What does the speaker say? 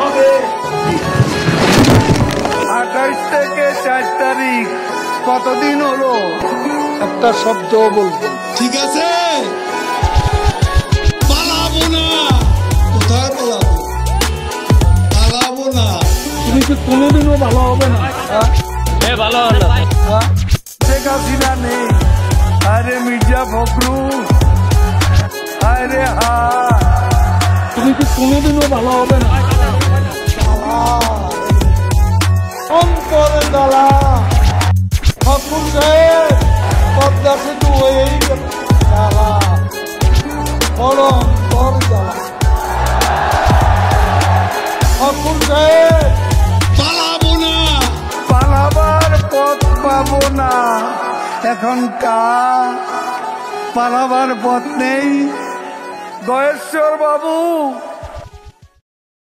হবে। 28 থেকে 4 তারিখ কতদিন হলো? একটা শব্দ বলবো। ঠিক আছে, পালাবো না। কোথায় পালাবো? পালাবো না। তুমি কি কোনোদিনও ভালো হবে না? ভালো হলো। শেখ হাসিনা নেই, আরে মির্জা ফখরুল, আরে তুমি কি কোনোদিনও ভালো হবে না? অন্তরে জ্বালা ফখরুল সাহেব, পদ্মা সেতু হয়েই জ্বালা, বড় অন্তর জ্বালা। ফখরুল সাহেব, পালাবো না। পালাবার পথ পাবো না। এখন পালাবার পথ নেই। গয়েশ্বর বাবু